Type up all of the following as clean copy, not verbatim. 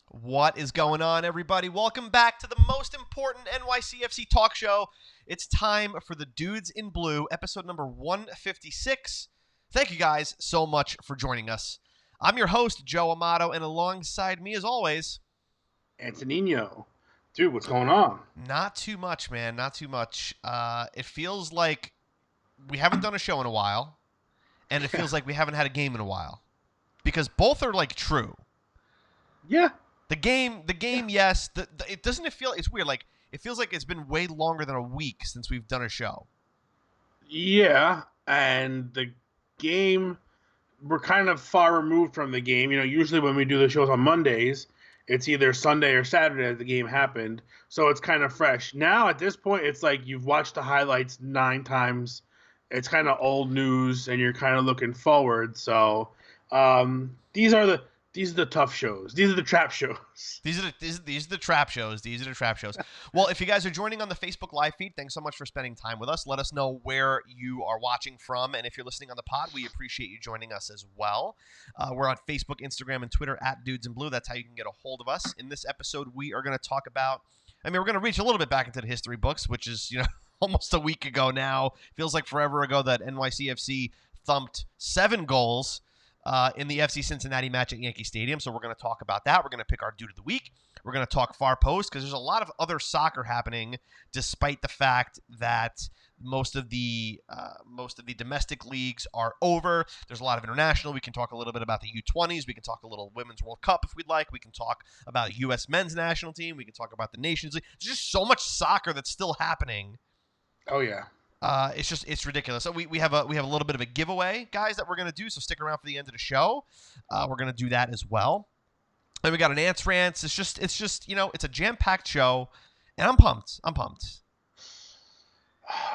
What is going on, everybody? Welcome back to the most important NYCFC talk show. It's time for the Dudes in Blue, episode number 156. Thank you guys so much for joining us. I'm your host, Joe Amato, and alongside me, as always, Antonino. Dude, what's going on? not too much, man. Not too much. It feels like we haven't done a show in a while, and it feels like we haven't had a game in a while. Because both are, like, true. Yeah. The game, yes. It doesn't. It feel. It's weird. Like it feels like it's been way longer than a week since we've done a show. Yeah, and the game, we're kind of far removed from the game. You know, usually when we do the shows on Mondays, it's either Sunday or Saturday that the game happened, so it's kind of fresh. Now, at this point, it's like you've watched the highlights 9 times. It's kind of old news, and you're kind of looking forward. So, these are the tough shows. These are the trap shows. These are the trap shows. These are the trap shows. Well, if you guys are joining on the Facebook live feed, thanks so much for spending time with us. Let us know where you are watching from, and if you're listening on the pod, we appreciate you joining us as well. We're on Facebook, Instagram, and Twitter at Dudes in Blue. That's how you can get a hold of us. In this episode, we are going to talk about. We're going to reach a little bit back into the history books, which is almost a week ago now. Feels like forever ago that NYCFC thumped 7 goals. In the FC Cincinnati match at Yankee Stadium. So we're going to talk about that. We're going to pick our Dude of the Week. We're going to talk far post because there's a lot of other soccer happening despite the fact that most of the domestic leagues are over. There's a lot of international. We can talk a little bit about the U-20s. We can talk a little Women's World Cup if we'd like. We can talk about US Men's National Team. We can talk about the Nations League. There's just so much soccer that's still happening. Oh, yeah. It's ridiculous. So we have a little bit of a giveaway, guys, that we're gonna do. So stick around for the end of the show. We're gonna do that as well. And we got an Rants. It's just it's a jam-packed show, and I'm pumped.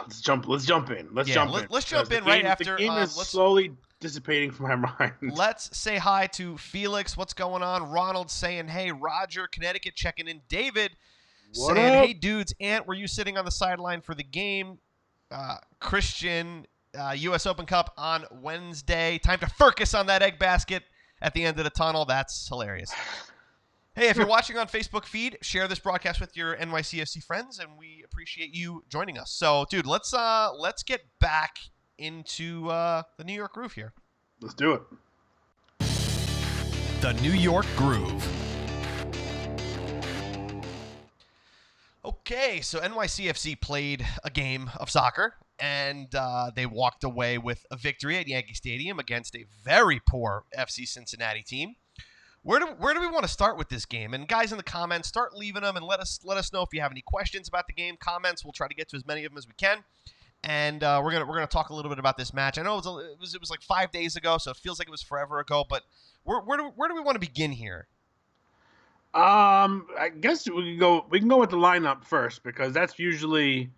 Let's jump in. Let's jump in. Let's jump in right after. The game is slowly dissipating from my mind. Let's say hi to Felix. What's going on? Ronald saying, hey. Roger, Connecticut checking in. David saying, hey, dudes. Ant, were you sitting on the sideline for the game? Christian, U.S. Open Cup on Wednesday. Time to focus on that egg basket at the end of the tunnel. That's hilarious. Hey, if you're watching on Facebook feed, share this broadcast with your NYCFC friends, and we appreciate you joining us. So, dude, let's get back into the New York groove here. Let's do it. The New York groove. Okay, so NYCFC played a game of soccer, and they walked away with a victory at Yankee Stadium against a very poor FC Cincinnati team. Where do we want to start with this game? And guys in the comments, start leaving them and let us know if you have any questions about the game. Comments, we'll try to get to as many of them as we can. And we're gonna talk a little bit about this match. I know it was like 5 days ago, so it feels like it was forever ago. But where do we want to begin here? I guess we can go with the lineup first because that's usually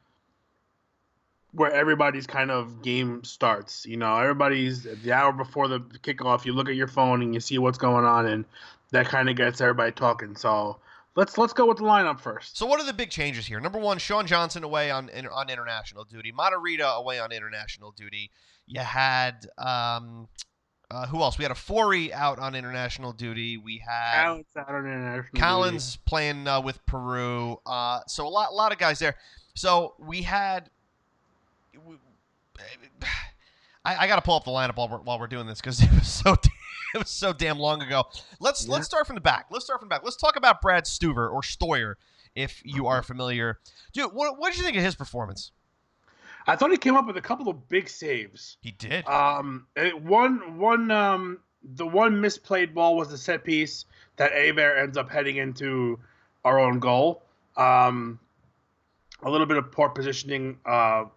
where everybody's kind of game starts. You know, everybody's the hour before the kickoff. You look at your phone and you see what's going on, and that kind of gets everybody talking. So let's go with the lineup first. So what are the big changes here? Number one, Sean Johnson away on international duty. Matarrita away on international duty. You had who else? We had a Forey out on international duty. We had Collins out on international Collins duty. playing with Peru. So a lot of guys there. So we had. I got to pull up the lineup while we're doing this because it was so damn long ago. Let's start from the back. Let's talk about Brad Stuver or Stoyer, if you are familiar. Dude, what did you think of his performance? I thought he came up with a couple of big saves. He did. The one misplayed ball was the set piece that Aver ends up heading into our own goal. A little bit of poor positioning by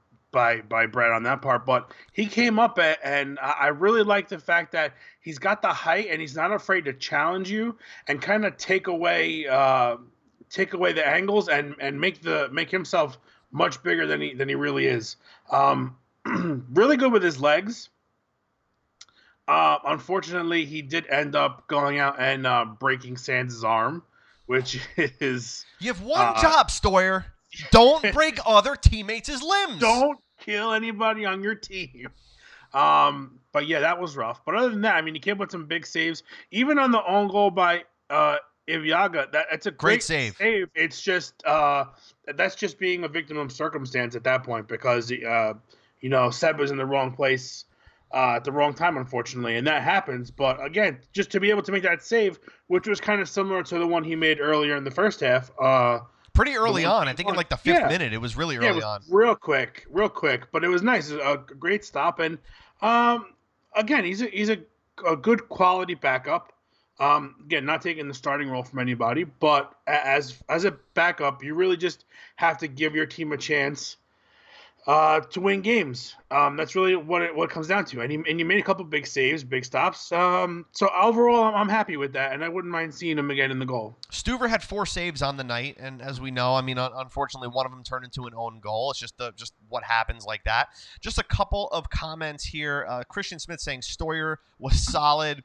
Brad on that part, but he came up and I really like the fact that he's got the height and he's not afraid to challenge you and kind of take away the angles and make himself much bigger than he really is. Really good with his legs. Unfortunately, he did end up going out and breaking Sands' arm, which is... You have one job, Stoyer. Don't break other teammates' limbs. Don't kill anybody on your team. But yeah, that was rough. But other than that, I mean, he came with some big saves. Even on the own goal by Iviaga, that's a Great great save. It's just that's just being a victim of circumstance at that point because Seb was in the wrong place at the wrong time, unfortunately, and that happens. But again, just to be able to make that save, which was kind of similar to the one he made earlier in the first half. Pretty early on, I think in like the fifth minute, it was really early on. Real quick, but it was nice. It was a great stop, and again, he's a good quality backup. Again, not taking the starting role from anybody, but as a backup, you really just have to give your team a chance to win games. That's really what it comes down to. And you made a couple big saves, big stops. So overall, I'm happy with that, and I wouldn't mind seeing him again in the goal. Stuver had 4 saves on the night, and as we know, I mean, unfortunately, one of them turned into an own goal. It's just what happens like that. Just a couple of comments here. Christian Smith saying Stoyer was solid.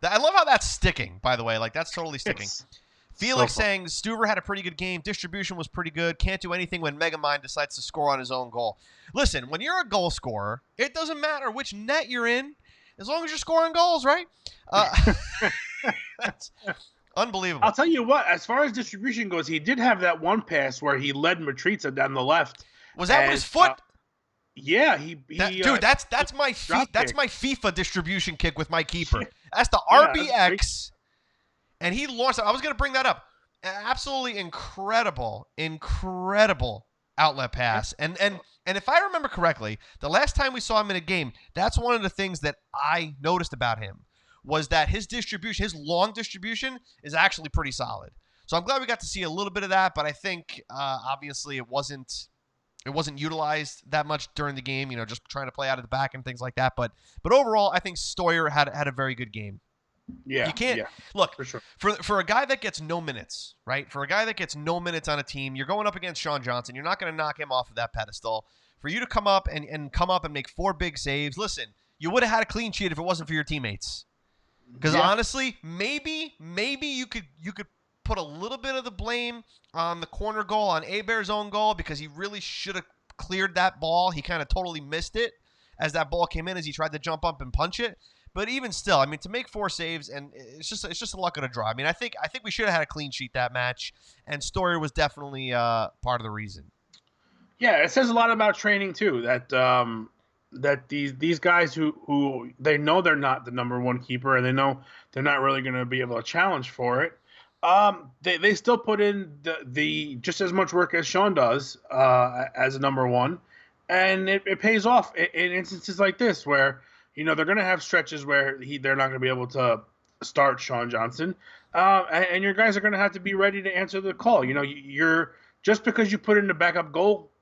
I love how that's sticking, by the way. Like, that's totally sticking. Felix saying Stuver had a pretty good game. Distribution was pretty good. Can't do anything when Megamind decides to score on his own goal. Listen, when you're a goal scorer, it doesn't matter which net you're in, as long as you're scoring goals, right? That's unbelievable. I'll tell you what, as far as distribution goes, he did have that one pass where he led Matrica down the left. Was that with his foot? Yeah, that's my FIFA distribution kick with my keeper. That's the RBX. And he launched it. I was going to bring that up. Absolutely incredible outlet pass. And if I remember correctly, the last time we saw him in a game, that's one of the things that I noticed about him was that his distribution, his long distribution, is actually pretty solid. So I'm glad we got to see a little bit of that, but I think obviously it wasn't utilized that much during the game, just trying to play out of the back and things like that. But overall, I think Stoyer had a very good game. Yeah, you can't look for sure. For a guy that gets no minutes, right? For a guy that gets no minutes on a team, you're going up against Sean Johnson. You're not going to knock him off of that pedestal. For you to come up and make 4 big saves, listen, you would have had a clean sheet if it wasn't for your teammates. Because honestly, maybe you could put a little bit of the blame on the corner goal, on Hebert's own goal, because he really should have cleared that ball. He kind of totally missed it as that ball came in, as he tried to jump up and punch it. But even still, I mean, to make 4 saves, and it's just a luck of the draw. I mean, I think we should have had a clean sheet that match, and Stoyer was definitely part of the reason. Yeah, it says a lot about training too. That these guys who they know they're not the number one keeper, and they know they're not really going to be able to challenge for it. They still put in the just as much work as Sean does as a number one, and it pays off in instances like this where. They're going to have stretches where they're not going to be able to start Sean Johnson, and your guys are going to have to be ready to answer the call. You're just because you put in the backup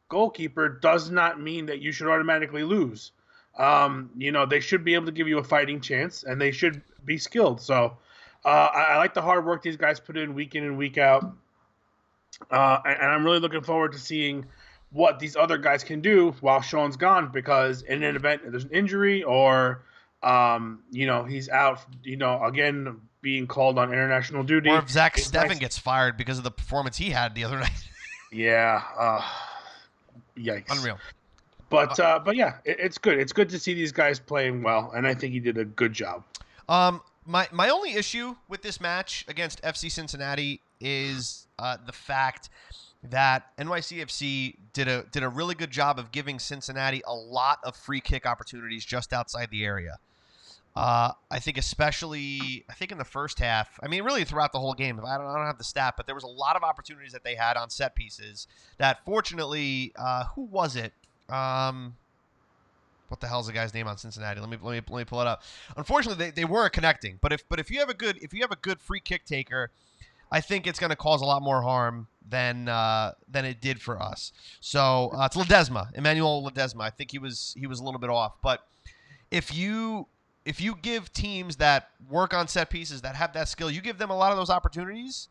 goalkeeper does not mean that you should automatically lose. They should be able to give you a fighting chance, and they should be skilled. So I like the hard work these guys put in and week out, and I'm really looking forward to seeing what these other guys can do while Sean's gone, because in an event there's an injury or he's out, again being called on international duty, or if Zach Steffen gets fired because of the performance he had the other night. Yeah, yikes, unreal. But yeah, it's good. It's good to see these guys playing well, and I think he did a good job. My only issue with this match against FC Cincinnati is the fact that NYCFC did a really good job of giving Cincinnati a lot of free kick opportunities just outside the area. I think especially in the first half. I mean, really throughout the whole game. I don't have the stat, but there was a lot of opportunities that they had on set pieces that fortunately, who was it? What the hell's the guy's name on Cincinnati? Let me pull it up. Unfortunately, they weren't connecting. But if you have a good free kick taker, I think it's going to cause a lot more harm than it did for us. So it's Ledesma, Emmanuel Ledesma. I think he was a little bit off. But if you give teams that work on set pieces, that have that skill, you give them a lot of those opportunities,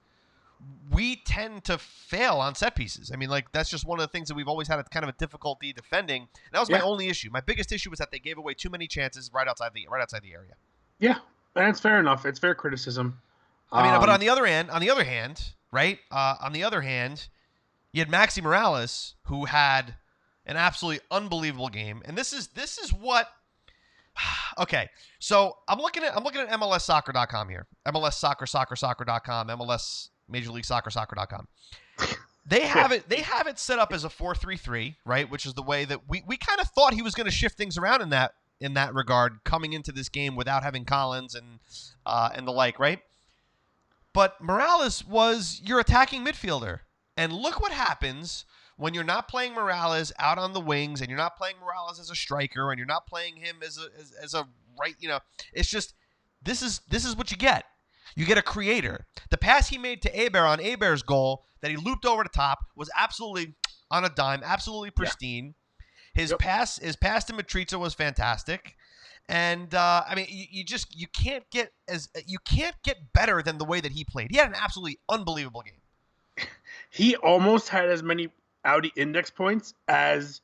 we tend to fail on set pieces. I mean, like, that's just one of the things that we've always had a kind of a difficulty defending. And that was my only issue. My biggest issue was that they gave away too many chances right outside the area. Yeah, that's fair enough. It's fair criticism. I mean, but on the other hand, right? On the other hand, you had Maxi Morales, who had an absolutely unbelievable game, and this is what Okay, so I'm looking at MLSsoccer.com here. MLSsoccer.com. MLS Major League Soccer.com. They have it set up as a 4-3-3, right? Which is the way that we kind of thought he was going to shift things around in that regard coming into this game without having Collins and the like, right? But Morales was your attacking midfielder. And look what happens when you're not playing Morales out on the wings and you're not playing Morales as a striker and you're not playing him as a right, it's just this is what you get. You get a creator. The pass he made to Aber on Aber's goal that he looped over the top was absolutely on a dime, absolutely pristine. Yeah. His pass to Matrica was fantastic. And I mean, you can't get better than the way that he played. He had an absolutely unbelievable game. He almost had as many Audi index points as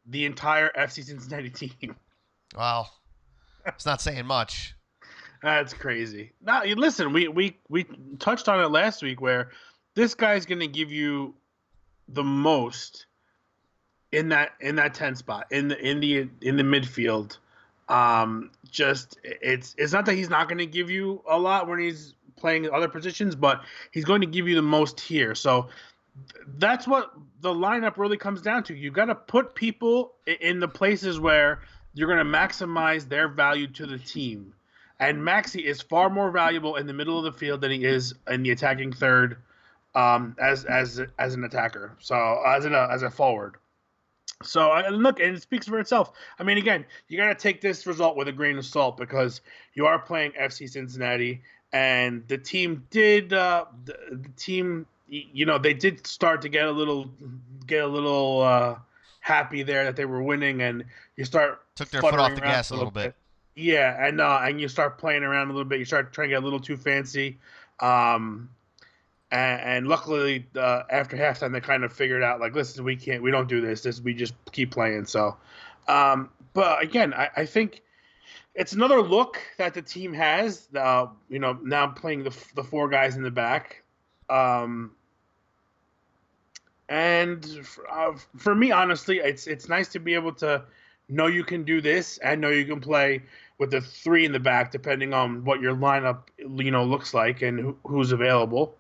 the entire FC Cincinnati team. Well, it's not saying much. That's crazy. Now, listen, we touched on it last week where this guy's going to give you the most in that 10 spot in the midfield. It's not that he's not going to give you a lot when he's playing other positions, but he's going to give you the most here. So that's what the lineup really comes down to. You got to put people in the places where you're going to maximize their value to the team. And Maxi is far more valuable in the middle of the field than he is in the attacking third, as an attacker. So as a forward. So look, and it speaks for itself. I mean, again, you got to take this result with a grain of salt because you are playing FC Cincinnati, and the team did they did start to get a little happy there that they were winning, and you start took their foot off the gas a little bit. Yeah, and you start playing around a little bit. You start trying to get a little too fancy. And luckily, after halftime, they kind of figured out, like, listen, we don't do this. We just keep playing. So, but again, I think it's another look that the team has, now playing the four guys in the back. And for me, honestly, it's nice to be able to know you can do this and know you can play with the three in the back, depending on what your lineup, looks like and who's available.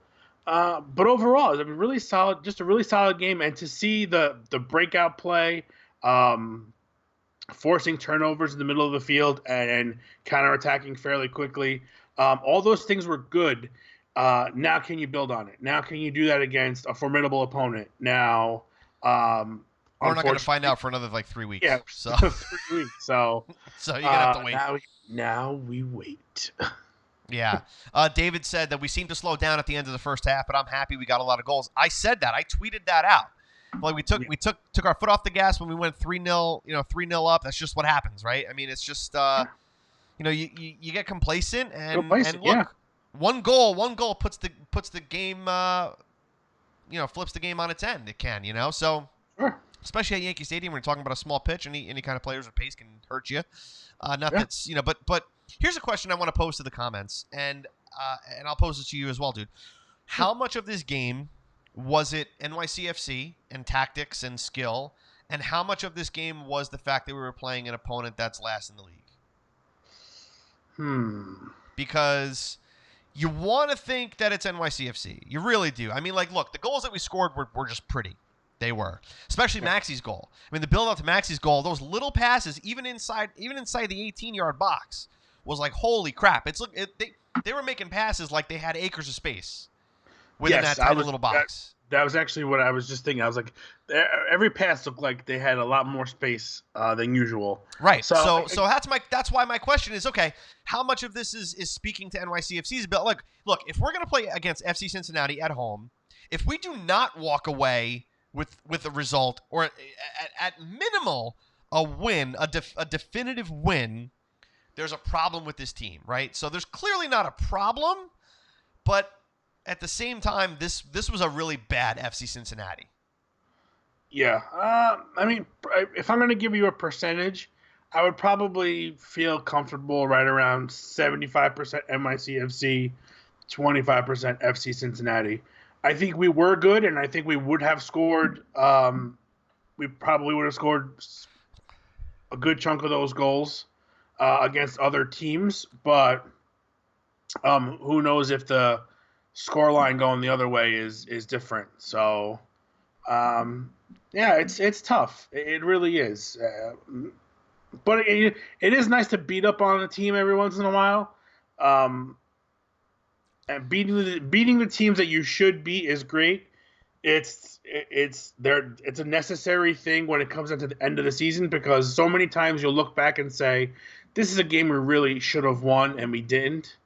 But overall, it's a really solid game. And to see the breakout play, forcing turnovers in the middle of the field and counterattacking fairly quickly, all those things were good. Now can you build on it? Now can you do that against a formidable opponent? Now, we're not going to find out for another 3 weeks. Yeah, so 3 weeks. So you're going to have to wait. Now we wait. Yeah. David said that we seemed to slow down at the end of the first half, but I'm happy we got a lot of goals. I said that. I tweeted that out. Like we took our foot off the gas when we went 3-0, 3-0 up. That's just what happens, right? I mean, it's just you get complacent and look, one goal puts the game flips the game on its end. It can, So sure. Especially at Yankee Stadium, when you're talking about a small pitch, any kind of players with pace can hurt you. That's but here's a question I want to pose to the comments, and I'll pose it to you as well, dude. How much of this game was it NYCFC and tactics and skill, and how much of this game was the fact that we were playing an opponent that's last in the league? Because you want to think that it's NYCFC. You really do. I mean, look, the goals that we scored were just pretty. They were, especially Maxi's goal. I mean, the build up to Maxi's goal, those little passes, even inside the 18-yard box, was like, holy crap! They were making passes like they had acres of space within that tiny little box. That was actually what I was just thinking. I was like, every pass looked like they had a lot more space than usual. Right. So that's why my question is, okay, how much of this is speaking to NYCFC's ability? Look, if we're gonna play against FC Cincinnati at home, if we do not walk away with a result, or at minimal a win, a definitive win, there's a problem with this team, right? So there's clearly not a problem, but at the same time, this was a really bad FC Cincinnati. Yeah. I mean, if I'm going to give you a percentage, I would probably feel comfortable right around 75% NYCFC, 25% FC Cincinnati. I think we were good, and I think we would have scored. We probably would have scored a good chunk of those goals. against other teams, but who knows if the scoreline going the other way is different. So, yeah, it's tough. It really is. But it is nice to beat up on a team every once in a while. And beating the teams that you should beat is great. It's a necessary thing when it comes into the end of the season, because so many times you'll look back and say, this is a game we really should have won and we didn't.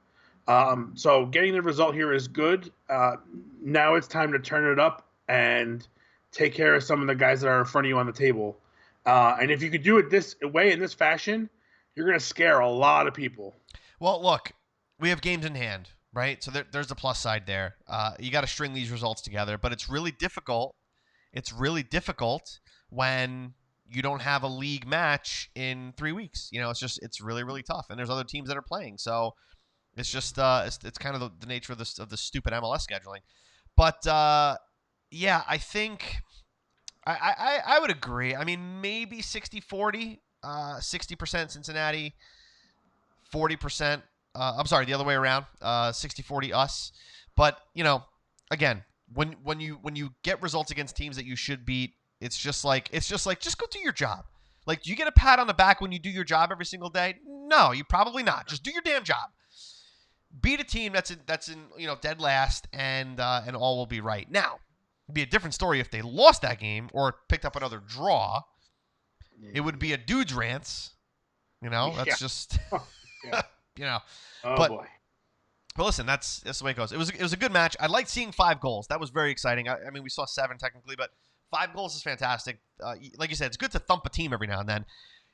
So getting the result here is good. Now it's time to turn it up and take care of some of the guys that are in front of you on the table. And if you could do it this way, in this fashion, you're going to scare a lot of people. Well, look, we have games in hand, right? So there's the plus side there. You got to string these results together, but it's really difficult. It's really difficult when you don't have a league match in 3 weeks. It's really, really tough. And there's other teams that are playing. So it's just it's kind of the nature of the stupid MLS scheduling. But yeah, I think I would agree. I mean, maybe 60-40, 60% Cincinnati, 40%. I'm sorry, the other way around, 60-40 us. But again, when you get results against teams that you should beat, it's just like just go do your job. Like, do you get a pat on the back when you do your job every single day? No, you probably not. Just do your damn job. Beat a team that's in dead last, and all will be right. Now, it'd be a different story if they lost that game or picked up another draw. It would be a dude's rants. That's just Oh, boy. But listen, that's the way it goes. It was a good match. I liked seeing 5 goals. That was very exciting. I mean, we saw 7 technically, but 5 goals is fantastic. Like you said, it's good to thump a team every now and then.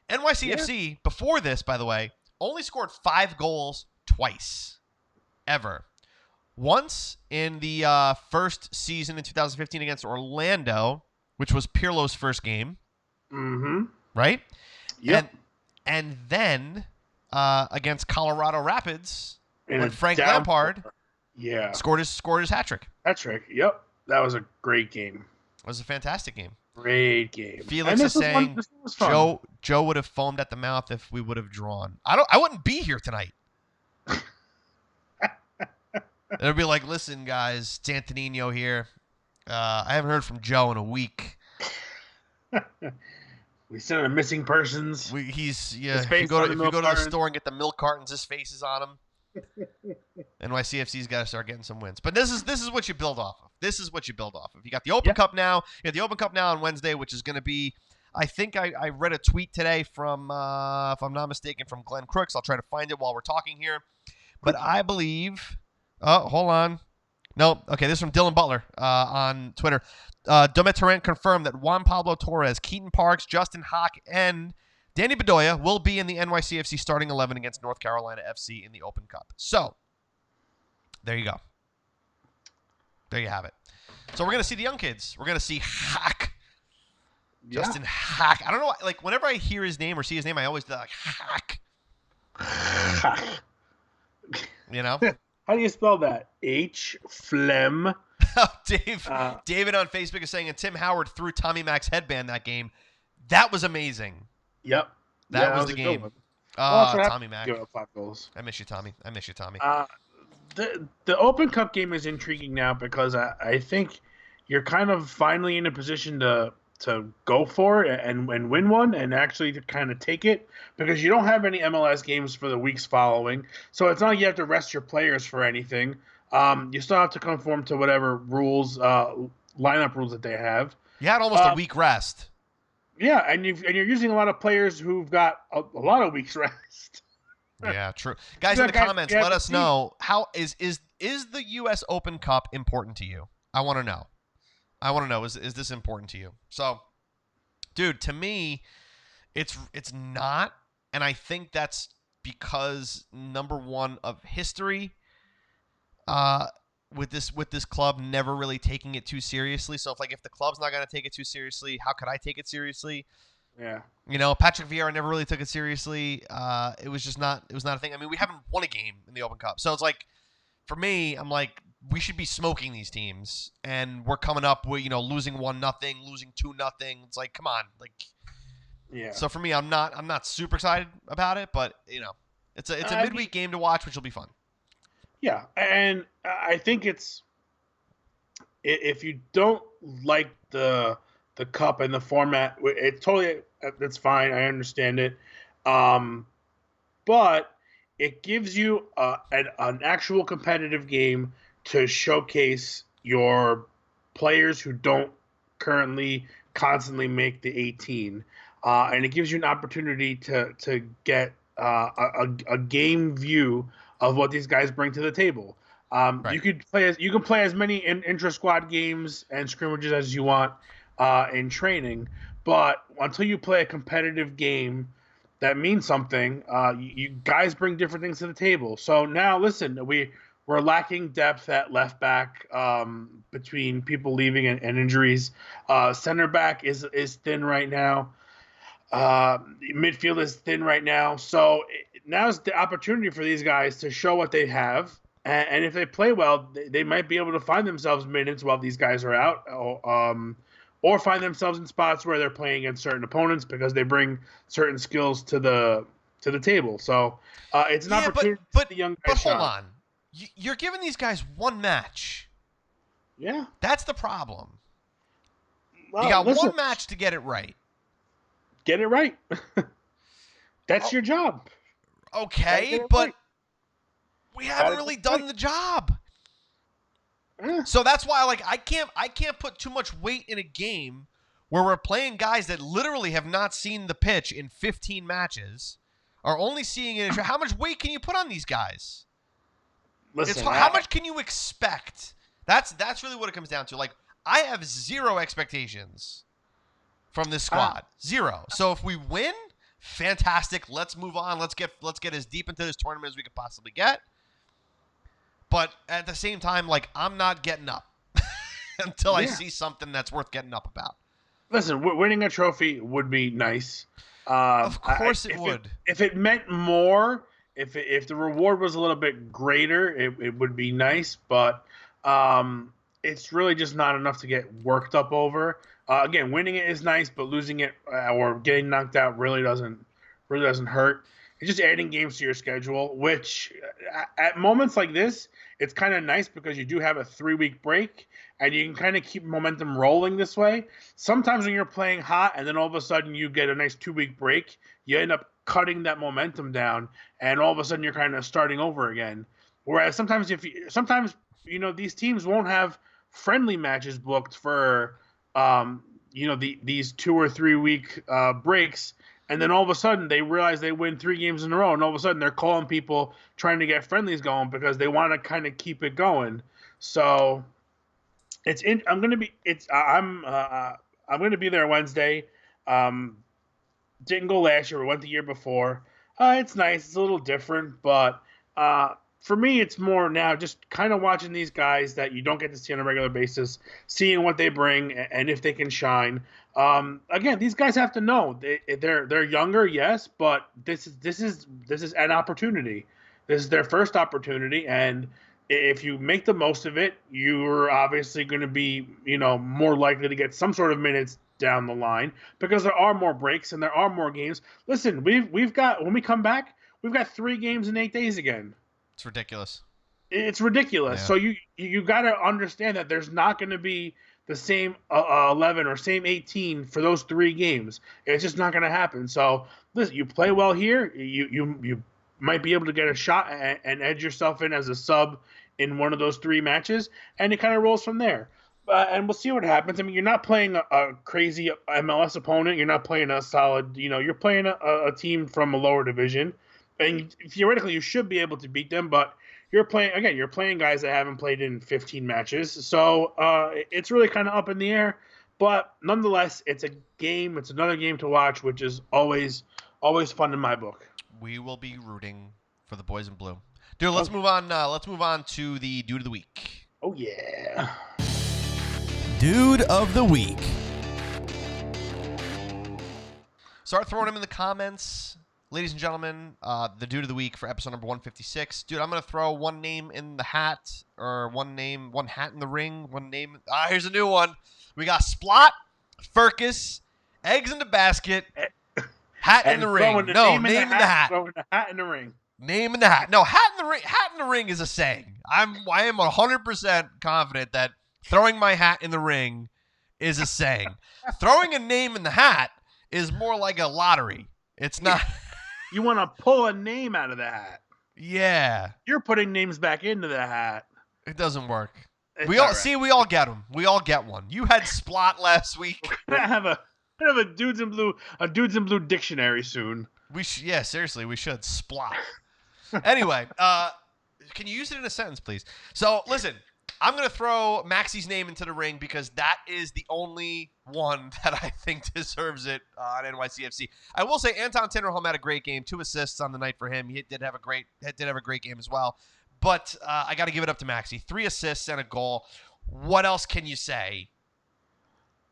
NYCFC, before this, by the way, only scored 5 goals twice. Ever. Once in the first season in 2015 against Orlando, which was Pirlo's first game. Mm-hmm. Right? Yep. And then against Colorado Rapids, when Frank Lampard scored his hat trick. Hat trick. Yep. That was a great game. It was a fantastic game. Great game. Felix is saying Joe would have foamed at the mouth if we would have drawn. I wouldn't be here tonight. It'll be like, listen, guys, it's Antonino here. I haven't heard from Joe in a week. We sent him missing persons. If you go to the store and get the milk cartons, his face is on them. NYCFC's got to start getting some wins. But this is what you build off of. This is what you build off of. You got the Open Cup now. You got the Open Cup now on Wednesday, which is going to be, I think I read a tweet today from, if I'm not mistaken, from Glenn Crooks. I'll try to find it while we're talking here. But I believe... Oh, hold on. No. Okay, this is from Dylan Butler on Twitter. Domet Torrent confirmed that Juan Pablo Torres, Keaton Parks, Justin Hawk, and Danny Bedoya will be in the NYCFC starting 11 against North Carolina FC in the Open Cup. So, there you go. There you have it. So, we're going to see the young kids. We're going to see Hawk. Yeah. Justin Hawk. I don't know. Like, whenever I hear his name or see his name, I always do like, Hawk. How do you spell that? H phlegm. David on Facebook is saying, and Tim Howard threw Tommy Mac's headband that game. That was amazing. Yep. That was the game. Tommy Mac. Give up 5 goals. I miss you, Tommy. The Open Cup game is intriguing now because I think you're kind of finally in a position to go for it and win one and actually to kind of take it, because you don't have any MLS games for the weeks following. So it's not like you have to rest your players for anything. You still have to conform to whatever rules, lineup rules that they have. You had almost a week rest. Yeah, and you're using a lot of players who've got a lot of weeks rest. Yeah, true. Guys, in the comments, let us know, how is the U.S. Open Cup important to you? I want to know. Is this important to you? So, dude, to me, it's not, and I think that's because, number one, of history. With this club never really taking it too seriously. So if the club's not going to take it too seriously, how could I take it seriously? Yeah. Patrick Vieira never really took it seriously. It was not a thing. I mean, we haven't won a game in the Open Cup. So it's like, for me, I'm like, we should be smoking these teams, and we're coming up with, losing 1-0, losing 2-0. It's like, come on. Like, yeah. So for me, I'm not super excited about it, but it's a midweek game to watch, which will be fun. Yeah, and I think if you don't like the cup and the format, that's fine. I understand it, but it gives you an actual competitive game to showcase your players who don't currently constantly make the 18, and it gives you an opportunity to get a game view of what these guys bring to the table. Right. You can play as many intra squad games and scrimmages as you want in training, but until you play a competitive game that means something, you guys bring different things to the table. So now, listen, we're lacking depth at left back between people leaving and injuries. Center back is thin right now. Midfield is thin right now. So now's the opportunity for these guys to show what they have. And if they play well, they might be able to find themselves minutes while these guys are out, or find themselves in spots where they're playing against certain opponents because they bring certain skills to the table. So it's an opportunity but the young but guys hold shine. on. You're giving these guys one match. Yeah. That's the problem. Well, You got listen, one match to get it right. Get it right. That's your job. Okay, Get it but right. we haven't really done the job. Yeah. So that's why, like, I can't put too much weight in a game where we're playing guys that literally have not seen the pitch in 15 matches, are only seeing it. How much weight can you put on these guys? Listen, How much can you expect? That's really what it comes down to. Like, I have zero expectations from this squad. Zero. So if we win, fantastic. Let's move on. Let's get as deep into this tournament as we could possibly get. But at the same time, like, I'm not getting up until I see something that's worth getting up about. Listen, winning a trophy would be nice. Of course it would. If it meant more, if the reward was a little bit greater, it would be nice. But it's really just not enough to get worked up over. Again, winning it is nice, but losing it or getting knocked out really doesn't hurt. It's just adding games to your schedule, which at moments like this, it's kind of nice because you do have a 3-week break and you can kind of keep momentum rolling this way. Sometimes when you're playing hot and then all of a sudden you get a nice 2-week break, you end up cutting that momentum down and all of a sudden you're kind of starting over again. Whereas sometimes these teams won't have friendly matches booked for these 2 or 3 week breaks. And then all of a sudden they realize they win 3 games in a row, and all of a sudden they're calling people trying to get friendlies going because they want to kind of keep it going. So I'm gonna be there Wednesday. Didn't go last year. We went the year before. It's nice. It's a little different, but for me, it's more now just kind of watching these guys that you don't get to see on a regular basis, seeing what they bring and if they can shine. Again, these guys have to know they're younger, yes, but this is an opportunity. This is their first opportunity, and if you make the most of it, you're obviously going to be more likely to get some sort of minutes down the line because there are more breaks and there are more games. Listen, we've got when we come back, we've got 3 games in 8 days again. It's ridiculous. It's ridiculous. Yeah. So you got to understand that there's not going to be the same 11 or same 18 for those 3 games. It's just not going to happen. So listen, you play well here, you might be able to get a shot and edge yourself in as a sub in one of those 3 matches, and it kind of rolls from there. And we'll see what happens. I mean, you're not playing a crazy MLS opponent. You're not playing a solid, you're playing a team from a lower division. And theoretically, you should be able to beat them, but you're playing guys that haven't played in 15 matches. So it's really kind of up in the air. But nonetheless, it's a game. It's another game to watch, which is always fun in my book. We will be rooting for the boys in blue. Dude, let's move on. Let's move on to the Dude of the Week. Oh, yeah. Dude of the Week. Start throwing them in the comments. Ladies and gentlemen, the Dude of the Week for episode number 156. Dude, I'm going to throw one name in the hat, or one hat in the ring, one name. Here's a new one. We got Splot, Furcus, Eggs in the Basket, Hat in and the ring. No, name in the hat. Throwing the hat in the ring. Name in the hat. No, hat in the ring. Hat in the ring is a saying. I am 100% confident that throwing my hat in the ring is a saying. Throwing a name in the hat is more like a lottery. It's not. You want to pull a name out of the hat. Yeah. You're putting names back into the hat. It doesn't work. It's We all right. see. We all get them. We all get one. You had Splot last week. We're gonna have a dudes in blue dictionary soon. Yeah, seriously, we should Splot. Anyway, can you use it in a sentence, please? So, listen, I'm going to throw Maxi's name into the ring because that is the only one that I think deserves it on NYCFC. I will say Anton Tinnerholm had a great game, 2 assists on the night for him. He did have a great game as well. But I got to give it up to Maxi. 3 assists and a goal. What else can you say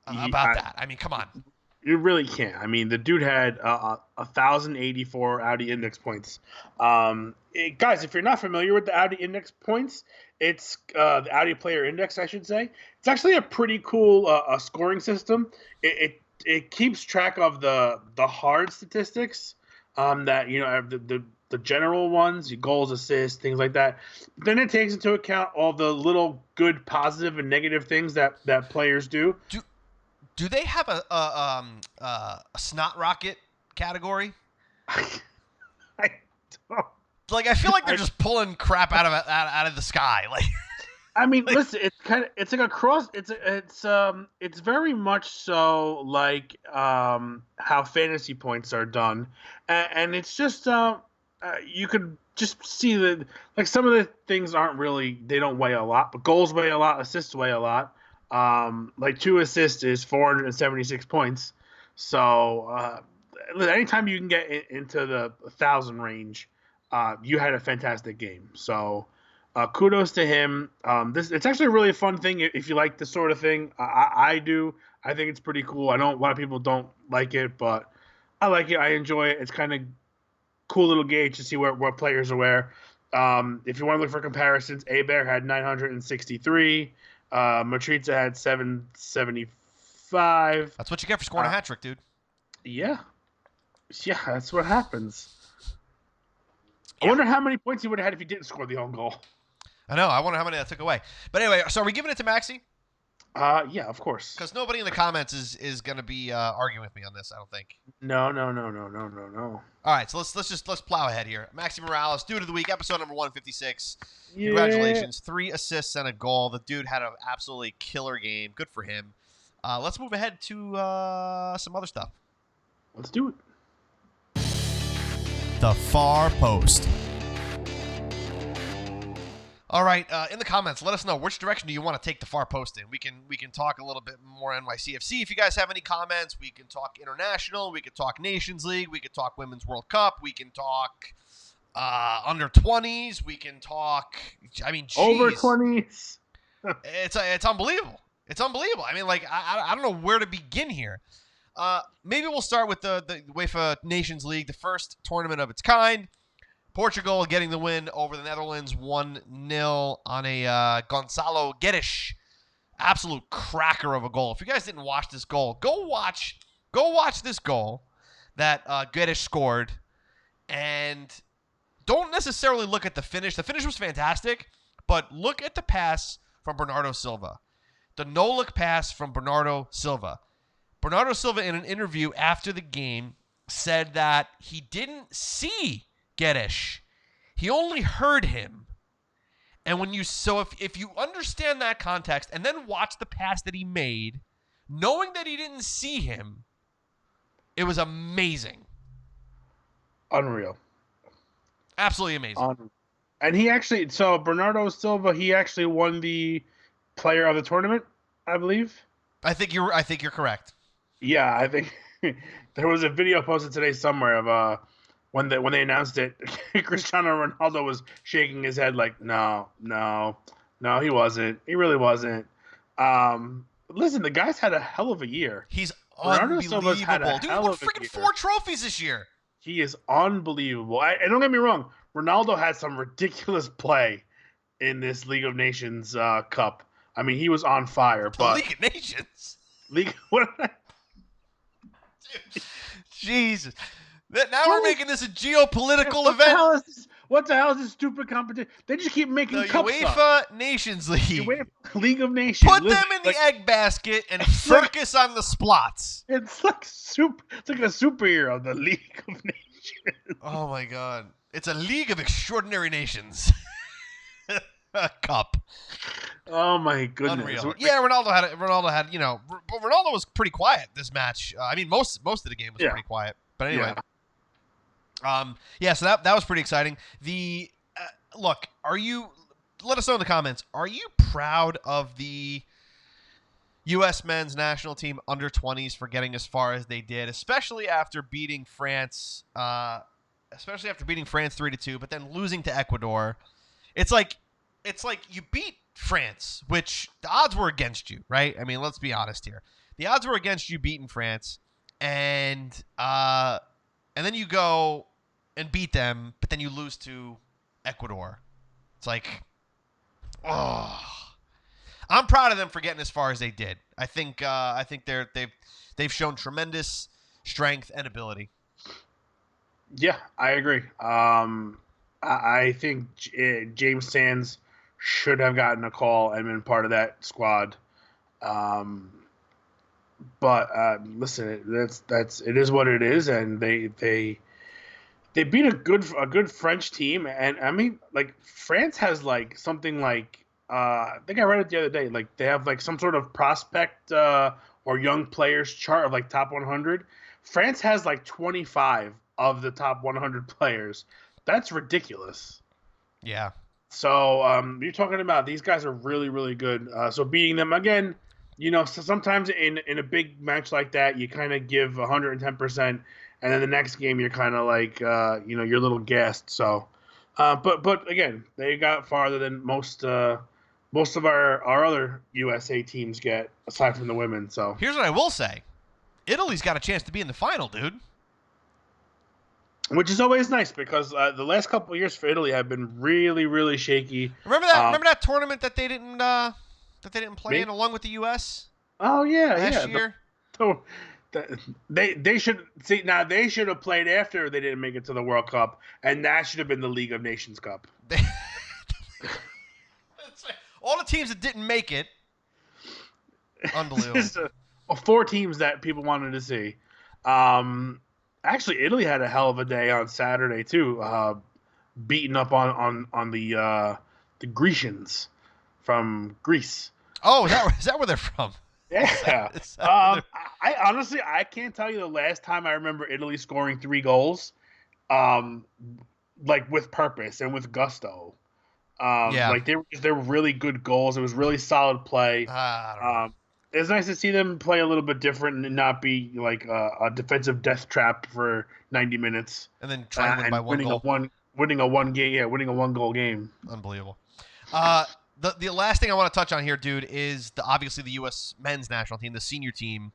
about that? I mean, come on. You really can't. I mean, the dude had 1,084 Audi index points. Guys, if you're not familiar with the Audi index points, it's the Audi player index, I should say. It's actually a pretty cool scoring system. It keeps track of the hard statistics that, you know, the general ones, goals, assists, things like that. Then it takes into account all the little good, positive, and negative things that players do. Do they have a snot rocket category? I don't. Like, I feel like they're just pulling crap out of the sky. Like, I mean, listen, it's like a cross. It's very much so like how fantasy points are done, and it's just you could just see that, like, some of the things they don't weigh a lot, but goals weigh a lot, assists weigh a lot. Like 2 assists is 476 points. So anytime you can get into the 1,000 range, you had a fantastic game. So kudos to him. It's actually a really fun thing if you like this sort of thing. I do. I think it's pretty cool. I know a lot of people don't like it, but I like it. I enjoy it. It's kind of cool little gauge to see what players are where. If you want to look for comparisons, Abear had 963. Matriza had 775. That's what you get for scoring a hat trick, dude. Yeah, that's what happens. Yeah. I wonder how many points he would have had if he didn't score the own goal. I know. I wonder how many that took away. But anyway, so are we giving it to Maxi? Yeah, of course. Because nobody in the comments is going to be arguing with me on this, I don't think. No. All right, so let's plow ahead here. Maxi Morales, Dude of the Week, episode number 156. Yeah. Congratulations, 3 assists and a goal. The dude had an absolutely killer game. Good for him. Let's move ahead to some other stuff. Let's do it. The Far Post. All right, in the comments, let us know which direction do you want to take the Far Post in. We can talk a little bit more NYCFC. If you guys have any comments, we can talk international. We can talk Nations League. We can talk Women's World Cup. We can talk under 20s. We can talk. I mean, geez. Over 20s. It's unbelievable. It's unbelievable. I mean, like, I don't know where to begin here. Maybe we'll start with the UEFA Nations League, the first tournament of its kind. Portugal getting the win over the Netherlands 1-0 on a Gonzalo Guedes absolute cracker of a goal. If you guys didn't watch this goal, go watch this goal that Guedes scored, and don't necessarily look at the finish. The finish was fantastic, but look at the pass from Bernardo Silva. The no-look pass from Bernardo Silva. Bernardo Silva, in an interview after the game, said that he didn't see Guedes. He only heard him. And if you understand that context and then watch the pass that he made, knowing that he didn't see him, it was amazing. Unreal. Absolutely amazing. And Bernardo Silva, he actually won the player of the tournament, I believe. I think you're correct. Yeah, I think there was a video posted today somewhere of when they announced it, Cristiano Ronaldo was shaking his head like, no, he wasn't. He really wasn't. Listen, the guy's had a hell of a year. He's unbelievable. Dude, he won freaking 4 trophies this year. He is unbelievable. And don't get me wrong, Ronaldo had some ridiculous play in this League of Nations Cup. I mean, he was on fire. But League of Nations? What? Jesus. Now we're making this a geopolitical what event. The hell is this? What the hell is this stupid competition? They just keep making The cups UEFA Nations League. UEFA League of Nations. Put them in the egg basket and focus on the splots. It's like It's like a superhero, the League of Nations. Oh my God! It's a League of Extraordinary Nations. A cup. Oh my goodness! Unreal. Yeah, Ronaldo had. But Ronaldo was pretty quiet this match. I mean, most of the game was pretty quiet. But anyway. So that was pretty exciting. Look, let us know in the comments, are you proud of the U.S. men's national team under 20s for getting as far as they did, especially after beating France 3-2, but then losing to Ecuador? It's like you beat France, which the odds were against you, right? I mean, let's be honest here. The odds were against you beating France, and then you go and beat them, but then you lose to Ecuador. It's like, oh, I'm proud of them for getting as far as they did. I think they've shown tremendous strength and ability. Yeah, I agree. I think James Sands should have gotten a call and been part of that squad. But listen, it is what it is, and they beat a good French team, and I mean, like, France has like something like I think I read it the other day, like they have like some sort of prospect or young players chart of like top 100. France has like 25 of the top 100 players. That's ridiculous. Yeah. So you're talking about these guys are really, really good. So beating them again, so sometimes in a big match like that, you kind of give 110%, and then the next game you're kind of like, you're a little gassed. So, but again, they got farther than most of our other USA teams get, aside from the women. So here's what I will say: Italy's got a chance to be in the final, dude. Which is always nice because the last couple of years for Italy have been really, really shaky. Remember that tournament that they didn't play in along with the U.S. Oh yeah, last year. They should see now. They should have played after they didn't make it to the World Cup, and that should have been the League of Nations Cup. All the teams that didn't make it. Unbelievable. 4 teams that people wanted to see. Actually, Italy had a hell of a day on Saturday too, beating up on the Grecians from Greece. Oh, is that where they're from? Yeah. I honestly can't tell you the last time I remember Italy scoring 3 goals, like with purpose and with gusto. Like they were really good goals. It was really solid play. It's nice to see them play a little bit different and not be like a defensive death trap for 90 minutes. And then try to win by one goal. Winning a 1-goal game. Unbelievable. The last thing I want to touch on here, dude, is obviously the U.S. men's national team, the senior team,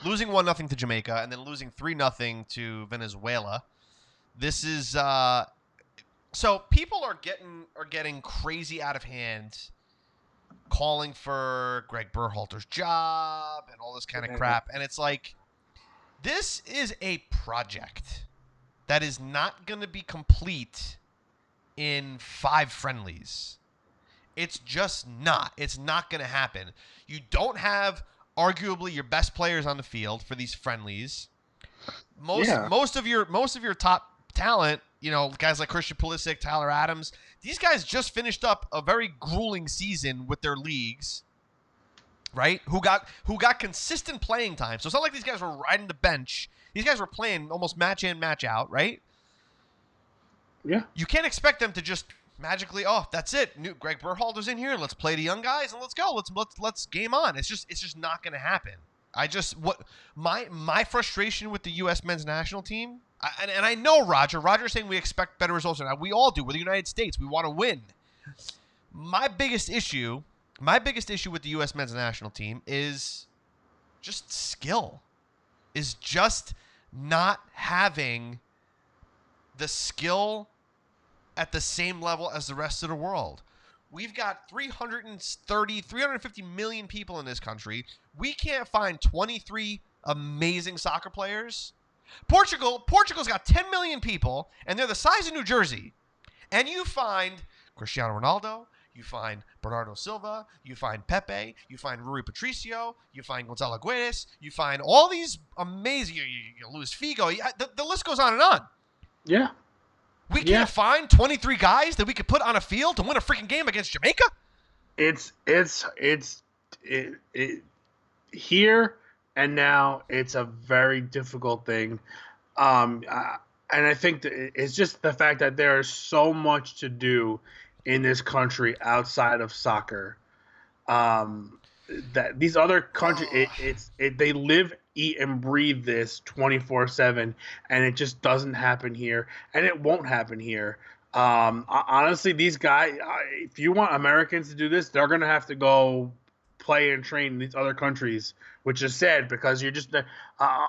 losing 1-0 to Jamaica and then losing 3-0 to Venezuela. This is so people are getting crazy out of hand, calling for Greg Berhalter's job and all this kind of crap. And it's like, this is a project that is not going to be complete in 5 friendlies. It's just not. It's not going to happen. You don't have arguably your best players on the field for these friendlies. Most of your top talent, guys like Christian Pulisic, Tyler Adams, these guys just finished up a very grueling season with their leagues, right? Who got consistent playing time. So it's not like these guys were riding the bench. These guys were playing almost match in, match out, right? Yeah. You can't expect them to just magically, that's it. Greg Berhalter's in here. Let's play the young guys and let's go. Let's game on. It's just not going to happen. My frustration with the U.S. men's national team, and I know Roger's saying we expect better results. And we all do. We're the United States. We want to win. My biggest issue with the U.S. men's national team is just skill. Is just not having the skill at the same level as the rest of the world. We've got 350 million people in this country. We can't find 23 amazing soccer players. Portugal's got 10 million people, and they're the size of New Jersey. And you find Cristiano Ronaldo, you find Bernardo Silva, you find Pepe, you find Rui Patricio, you find Gonzalo Guedes, you find all these amazing, you Luis Figo, the list goes on and on. Yeah. We can't find 23 guys that we could put on a field to win a freaking game against Jamaica? It's here and now. It's a very difficult thing. And I think that it's just the fact that there is so much to do in this country outside of soccer. That these other countries, they live, eat, and breathe this 24/7, and it just doesn't happen here, and it won't happen here. Honestly, these guys, if you want Americans to do this, they're going to have to go play and train in these other countries, which is sad because you're just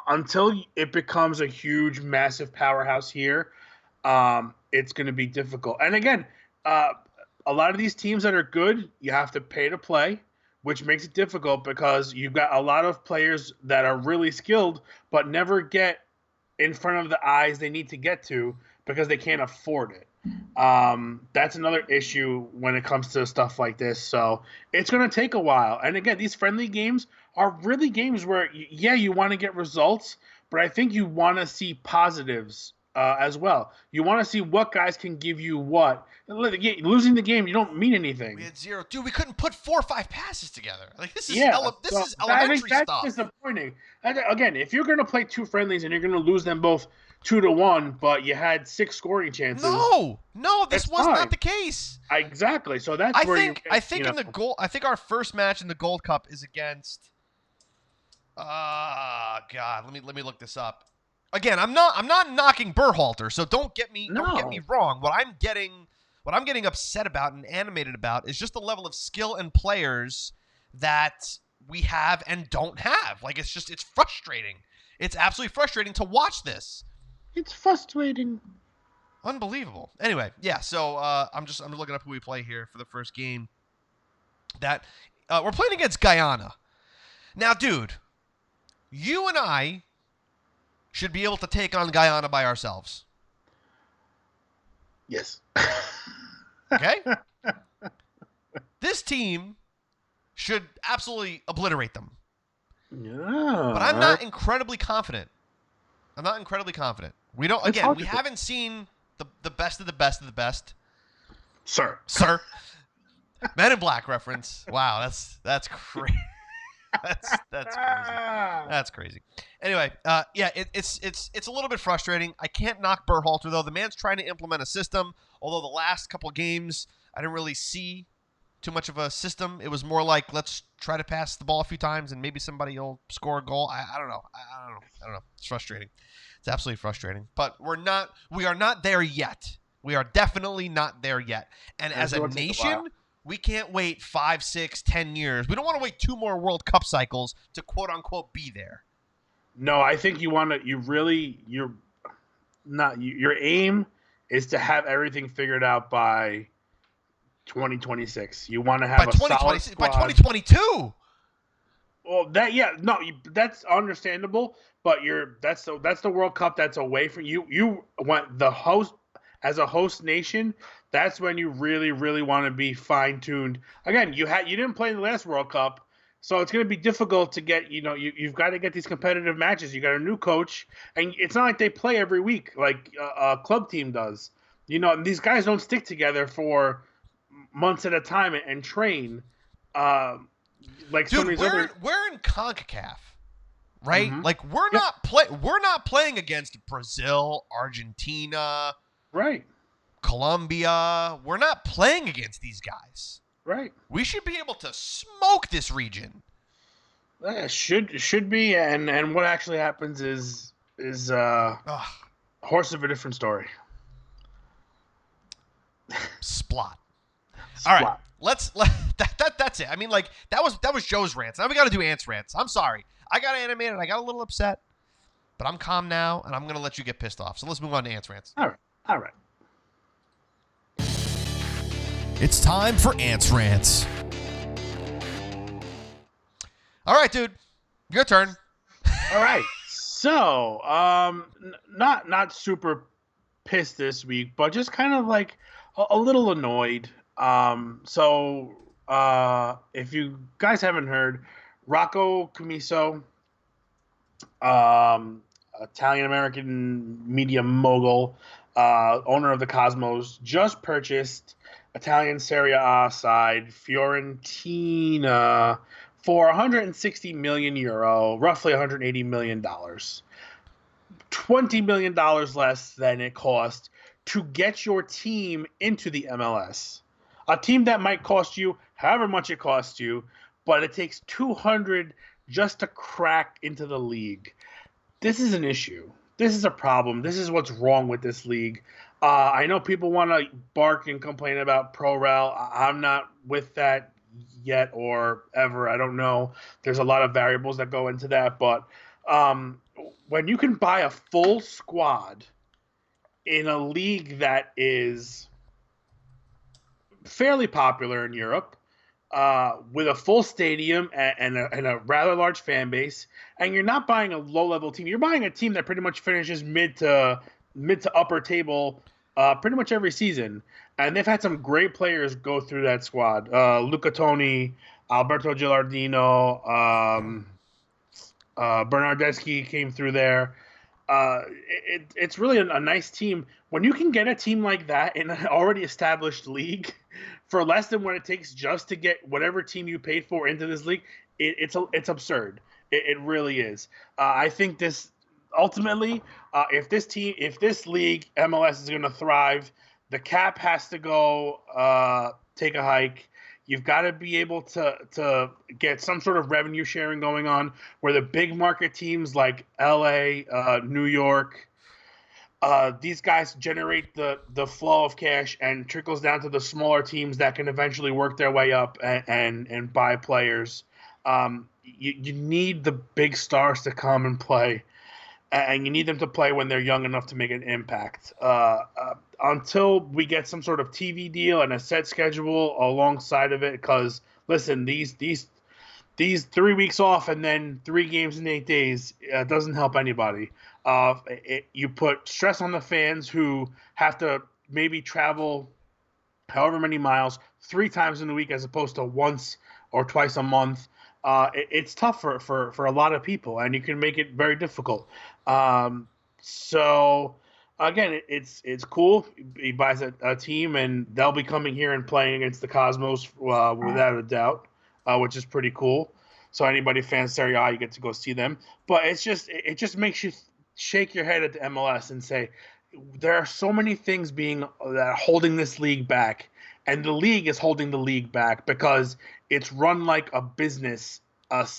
until it becomes a huge, massive powerhouse here, it's going to be difficult. And again, a lot of these teams that are good, you have to pay to play, which makes it difficult because you've got a lot of players that are really skilled but never get in front of the eyes they need to get to because they can't afford it. That's another issue when it comes to stuff like this. So it's going to take a while. And again, these friendly games are really games where, you want to get results, but I think you want to see positives as well. You want to see what guys can give you what. Losing the game, you don't mean anything. We had 0. Dude, we couldn't put 4 or 5 passes together. Like this is elementary that's stuff. Disappointing. Again, if you're going to play 2 friendlies and you're going to lose them both 2-1, but you had 6 scoring chances. No, this was not the case. Exactly. So that's I think in the goal. I think our first match in the Gold Cup is against. God, let me look this up. Again, I'm not knocking Berhalter, so don't get me wrong. What I'm getting upset about and animated about is just the level of skill and players that we have and don't have. Like it's frustrating. It's absolutely frustrating to watch this. It's frustrating. Unbelievable. Anyway, yeah. So I'm looking up who we play here for the first game. That we're playing against Guyana. Now, dude, you and I should be able to take on Guyana by ourselves. Yes. Okay? This team should absolutely obliterate them. Yeah. But I'm not incredibly confident. We haven't seen the best of the best of the best. Sir. Men in Black reference. Wow, that's crazy. That's crazy. That's crazy. Anyway, it's a little bit frustrating. I can't knock Berhalter though. The man's trying to implement a system. Although the last couple games, I didn't really see too much of a system. It was more like let's try to pass the ball a few times and maybe somebody will score a goal. I don't know. It's frustrating. It's absolutely frustrating. But we are not there yet. We are definitely not there yet. And as a nation, we can't wait 5, 6, 10 years. We don't want to wait 2 more World Cup cycles to quote unquote be there. No, I think your aim is to have everything figured out by 2026. You want to have a solid squad. By 2022. Well, that's understandable, but that's the World Cup that's away from you. You want the host as a host nation. That's when you really, really want to be fine-tuned. Again, you didn't play in the last World Cup, so it's going to be difficult to get. You've got to get these competitive matches. You got a new coach, and it's not like they play every week like a club team does. These guys don't stick together for months at a time and train. Like dude, we're in CONCACAF, right? Mm-hmm. Like we're not playing against Brazil, Argentina, right? Colombia. We're not playing against these guys. Right. We should be able to smoke this region. Should be, and what actually happens is horse of a different story. Splot. All right. That's it. I mean, like that was Joe's rants. Now we got to do Ant's rants. I'm sorry. I got animated. I got a little upset, but I'm calm now, and I'm gonna let you get pissed off. So let's move on to Ant's rants. All right. It's time for Ant's rants. All right, dude. Your turn. All right. So, not super pissed this week, but just kind of like a little annoyed. If you guys haven't heard, Rocco Commisso, um, Italian American media mogul, owner of the Cosmos, just purchased Italian Serie A side Fiorentina for 160 million euro, roughly 180 million dollars. $20 million less than it cost to get your team into the MLS. A team that might cost you however much it costs you, but it takes 200 just to crack into the league. This is an issue. This is a problem. This is what's wrong with this league. I know people want to bark and complain about ProRel. I'm not with that yet or ever. I don't know. There's a lot of variables that go into that, but when you can buy a full squad in a league that is fairly popular in Europe, with a full stadium and a rather large fan base, and you're not buying a low-level team. You're buying a team that pretty much finishes mid to upper table pretty much every season. And they've had some great players go through that squad. Luca Toni, Alberto Gilardino, Bernardeschi came through there. It's really a nice team. When you can get a team like that in an already established league for less than what it takes just to get whatever team you paid for into this league, it's absurd. It really is. I think this ultimately, if this league MLS is going to thrive, the cap has to go take a hike. You've got to be able to get some sort of revenue sharing going on where the big market teams like LA, New York, these guys generate the flow of cash and trickles down to the smaller teams that can eventually work their way up and buy players. You need the big stars to come and play, and you need them to play when they're young enough to make an impact. Until we get some sort of TV deal and a set schedule alongside of it, because listen, these 3 weeks off and then 3 games in 8 days doesn't help anybody. You put stress on the fans who have to maybe travel however many miles 3 times in a week as opposed to once or twice a month. It's tough for a lot of people, and you can make it very difficult. So again, it's cool. He buys a team, and they'll be coming here and playing against the Cosmos without a doubt, which is pretty cool. So anybody fans Serie A, you get to go see them. But it just makes you shake your head at the MLS and say, there are so many things that are holding this league back, and the league is holding the league back because it's run like a business,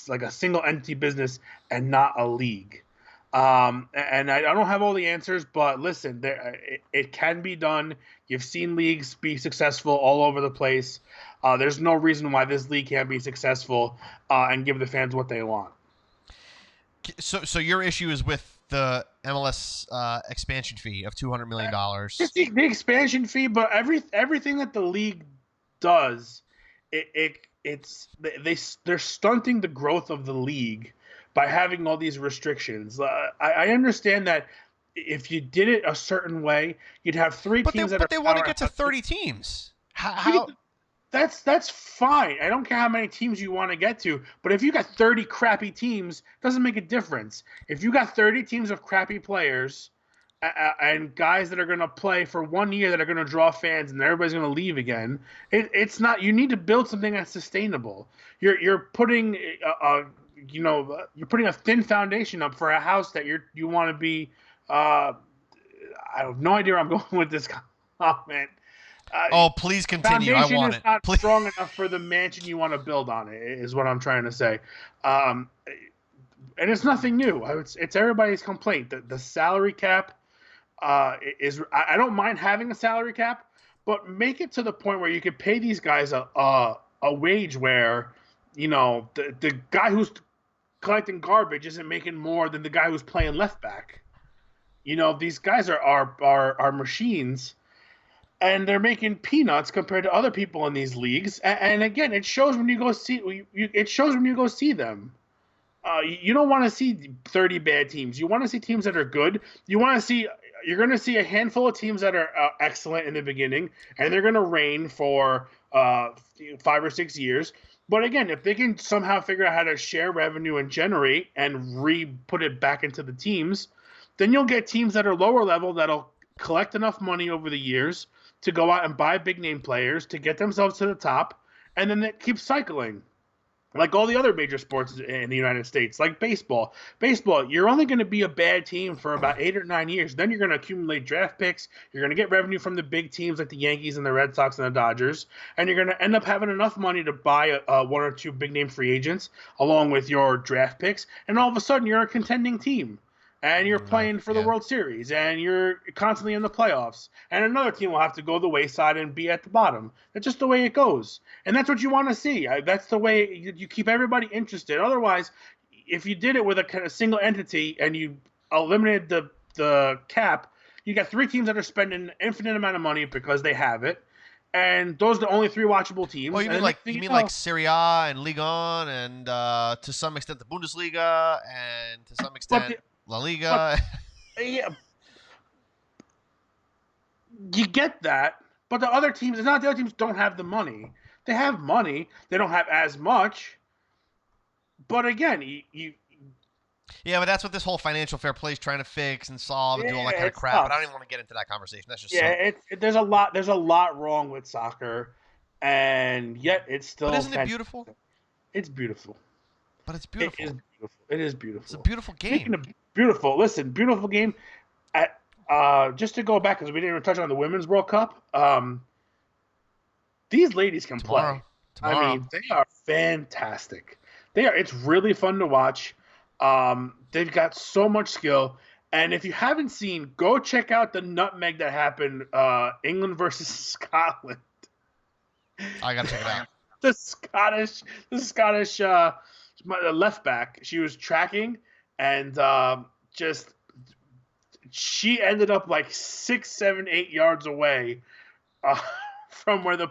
like a single entity business, and not a league. And I don't have all the answers, but listen, it can be done. You've seen leagues be successful all over the place. There's no reason why this league can't be successful and give the fans what they want. So your issue is with the MLS expansion fee of $200 million. Just the expansion fee, but everything that the league does, they're stunting the growth of the league by having all these restrictions. I understand that if you did it a certain way, you'd have 3 teams But they want to get to 30 teams. How? That's fine. I don't care how many teams you want to get to, but if you got 30 crappy teams, it doesn't make a difference. If you got 30 teams of crappy players and guys that are going to play for 1 year that are going to draw fans and everybody's going to leave again, it's not. You need to build something that's sustainable. You're putting you're putting a thin foundation up for a house that you want to be. I have no idea where I'm going with this comment. Please continue. I want it. Foundation is not Please. strong enough for the mansion you want to build on it, is what I'm trying to say. And it's nothing new. It's everybody's complaint. The salary cap is. I don't mind having a salary cap, but make it to the point where you could pay these guys a wage where, the guy who's collecting garbage isn't making more than the guy who's playing left back. These guys are machines. And they're making peanuts compared to other people in these leagues. And again, it shows when you go see them. You don't want to see 30 bad teams. You want to see teams that are good. You're going to see a handful of teams that are excellent in the beginning, and they're going to reign for 5 or 6 years. But again, if they can somehow figure out how to share revenue and generate and put it back into the teams, then you'll get teams that are lower level that'll collect enough money over the years to go out and buy big name players to get themselves to the top, and then it keeps cycling like all the other major sports in the United States, like baseball. Baseball, you're only going to be a bad team for about 8 or 9 years. Then you're going to accumulate draft picks. You're going to get revenue from the big teams like the Yankees and the Red Sox and the Dodgers. And you're going to end up having enough money to buy one or two big name free agents along with your draft picks. And all of a sudden, you're a contending team. And you're playing for the World Series, and you're constantly in the playoffs. And another team will have to go the wayside and be at the bottom. That's just the way it goes. And that's what you want to see. That's the way you keep everybody interested. Otherwise, if you did it with a kind of single entity and you eliminated the cap, you got 3 teams that are spending an infinite amount of money because they have it. And those are the only 3 watchable teams. Well, you mean like Serie A and Ligue 1 and to some extent the Bundesliga and to some extent La Liga. Yeah, you get that, but the other teams, it's not the other teams don't have the money. They have money. They don't have as much. But again, yeah, but that's what this whole financial fair play is trying to fix and solve and do all that kind of crap. Tough. But I don't even want to get into that conversation. That's just there's a lot wrong with soccer, and yet it's still. But isn't it beautiful? It's beautiful. But it's beautiful. It is beautiful. It's a beautiful game. Speaking of beautiful, listen, beautiful game. Just to go back, because we didn't even touch on the Women's World Cup. These ladies can play. Tomorrow. I mean, they are fantastic. It's really fun to watch. They've got so much skill. And if you haven't seen, go check out the nutmeg that happened England versus Scotland. I got to check it out. The Scottish left back, she was tracking, and she ended up like 6, 7, 8 yards away from where the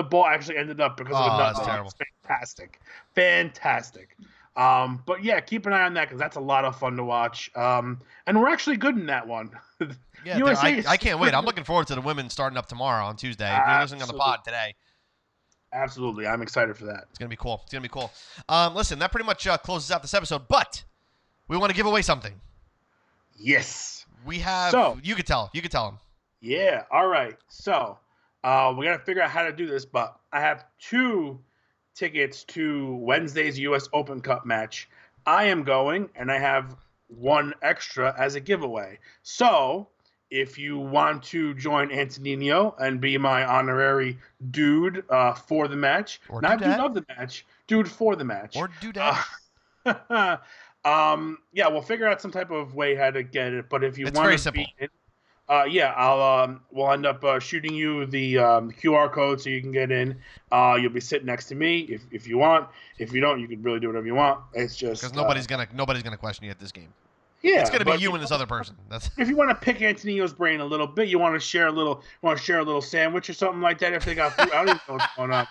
ball actually ended up because of the nutmeg. That's terrible. Fantastic. But yeah, keep an eye on that because that's a lot of fun to watch. And we're actually good in that one. Yeah, I can't wait. I'm looking forward to the women starting up tomorrow on Tuesday. If you're listening on the pod today. Absolutely. I'm excited for that. It's going to be cool. Listen, that pretty much closes out this episode, but we want to give away something. Yes. We have you could tell them. Yeah. All right. So we got to figure out how to do this, but I have 2 tickets to Wednesday's US Open Cup match. I am going, and I have 1 extra as a giveaway. So if you want to join Antonino and be my honorary dude for the match, or not dude of the match, dude for the match, or dudette. Yeah, we'll figure out some type of way how to get it. But if you want to be in, we'll end up shooting you the QR code so you can get in. You'll be sitting next to me if you want. If you don't, you can really do whatever you want. It's just because nobody's gonna question you at this game. Yeah, it's gonna be you and this other person. That's if you want to pick Antonino's brain a little bit, you want to share a little sandwich or something like that. If they got food, I don't even know what's going on.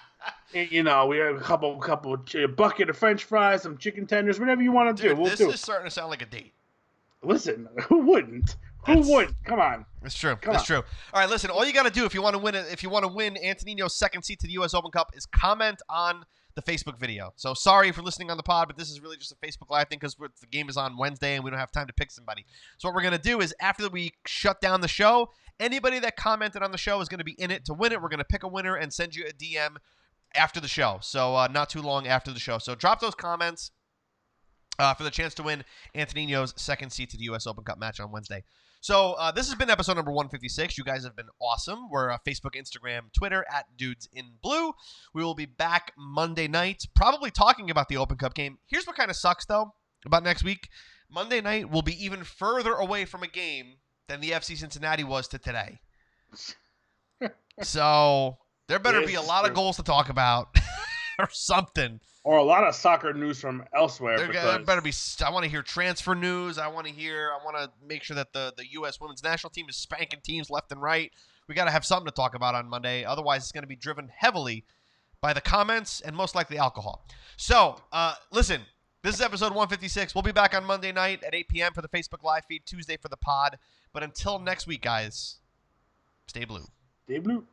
You know, we have a bucket of French fries, some chicken tenders, whatever you want to do. We'll do. This is starting to sound like a date. Listen, who wouldn't? Who wouldn't? Come on. It's true. That's true. All right, listen. All you got to do if you want to win Antonino's second seat to the U.S. Open Cup is comment on the Facebook video. So sorry for listening on the pod, but this is really just a Facebook Live thing because the game is on Wednesday and we don't have time to pick somebody. So what we're going to do is after we shut down the show, anybody that commented on the show is going to be in it to win it. We're going to pick a winner and send you a DM after the show. So not too long after the show. So drop those comments for the chance to win Antonino's second seat to the U.S. Open Cup match on Wednesday. So this has been episode number 156. You guys have been awesome. We're Facebook, Instagram, Twitter @DudesInBlue. We will be back Monday night, probably talking about the Open Cup game. Here's what kind of sucks, though, about next week. Monday night will be even further away from a game than the FC Cincinnati was to today. So there better be a lot of goals to talk about or something. Or a lot of soccer news from elsewhere. There better be. I want to hear transfer news. I want to make sure that the U.S. women's national team is spanking teams left and right. We got to have something to talk about on Monday. Otherwise, it's going to be driven heavily by the comments and most likely alcohol. So, listen, This is episode 156. We'll be back on Monday night at 8 p.m. for the Facebook Live feed, Tuesday for the pod. But until next week, guys, stay blue. Stay blue.